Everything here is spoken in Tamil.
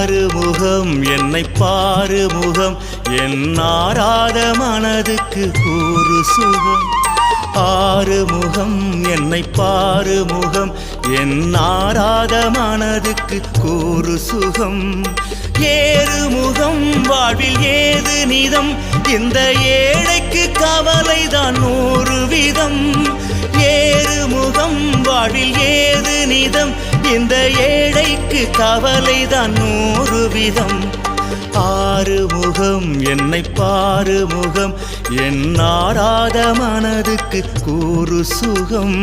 ஆறுமுகம் என்னை பாருமுகம் என் ஆராத மனதுக்கு கூறு சுகம். ஆறுமுகம் என்னை பாருமுகம் என் ஆராத மனதுக்கு கூறு சுகம். ஏறுமுகம் வாழ்வில் ஏது நிதம் இந்த ஏழைக்கு கவலைதான் 100 விதம். ஏறுமுகம் வாழ்வில் ஏது நிதம் இந்த ஏழைக்கு கவலைதான் 100 விதம். ஆறுமுகம் என்னை பாருமுகம் என் ஆராத மனதுக்கு கூறு சுகம்.